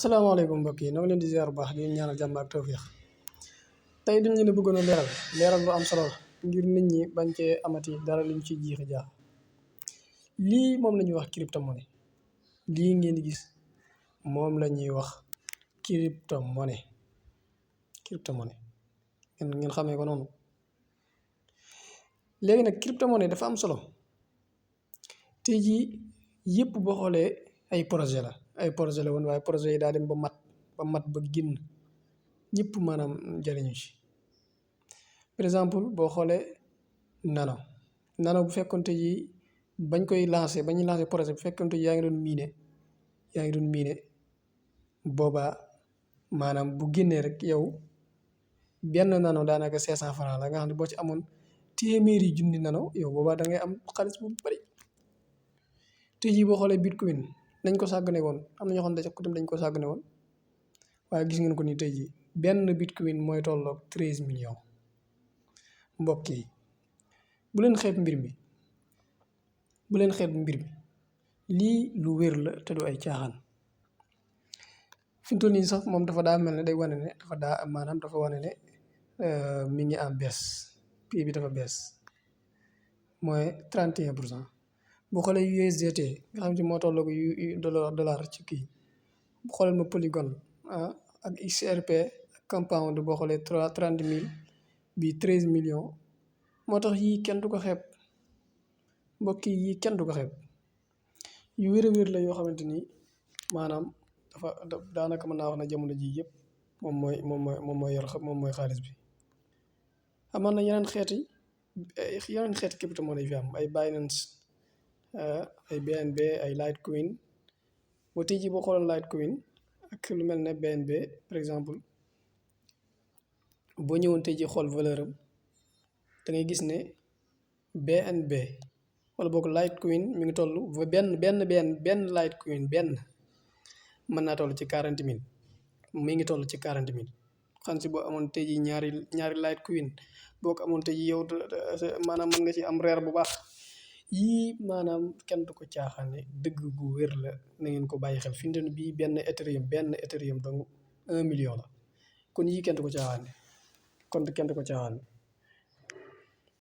asalaamaaleykum mbokk yi ñoo ngi leen di ziar bu baax di ñaanal jàmm ak tawféex tey dañ leen a bëggoon a leeral lu am solo la ngir nit ñi bañ cee amati dara luñ ci jiixi jaax lii moom la ñuy wax cryptomonnaie lii ngeen di gis moom la ñuy wax cryptomonnaie ngeen xamee ko noonu. léegi nag cryptomonnaie dafa am solo tey jii yëpp boo xoolee ay projet la woon waaye projet yi daa dem ba mat ba génn ñëpp maanaam jëriñu ci. par exemple boo xoolee nano bu fekkonte yi bañ koy lancé ba ñuy lancé projet bu fekkonte yaa ngi doon miine boobaa maanaam bu génnee rek yow benn nano daanaka 500 francs la nga xam ne boo ci amoon téeméeri junni nano yow boobaa da ngay am xaalis bu bari. tey jii boo xoolee bitcoin nañ ko sàggane woon am na ñoo xam ne dañ ko sàggane woon waaye gis ngeen ko ni tey jii benn bitcoin mooy tolloog 13 millions. mbokk yi bu leen xeeb mbir mi lii lu wér la te du ay caaxaan fi mu toll nii sax moom dafa daa mel ne day wane ne dafa wane ne mi ngi en baisse prix bi dafa baisse mooy 31%. boo xoolee USDT nga xam ne moo tolloog dollar ci kii bu xoolee ma Polygon ak XRP ak Compound boo xoolee 30 000 bi 13 millions moo tax yii kenn du ko xeeb mbokk yi yii kenn du ko xeeb yu wér la yoo xamante ni maanaam dafa daanaka mën naa wax ne jamono jii yëpp moom mooy xaalis bi. amaan na yeneen xeeti cryptomonnaie yi fi am ay Binance ay BNB ay Litecoin boo tey jii boo xooloon Litecoin ak lu mel ne BNB par exemple boo ñëwoon tey jii xool valeur am da ngay gis ne BNB wala boog Litecoin mi ngi toll benn Litecoin mën naa toll ci 40 000 mi ngi toll ci 40 000 xam si boo amoon tey jii ñaari Litecoin boo ko amoon tey jii yow maanaam mën nga ci am reer bu baax. yii maanaam kenn du ko caaxaane dëgg bu wér la na ngeen ko bàyyi xel fi mu ne bii benn Ethereum donc 1 million la kon yii kenn du ko caaxaane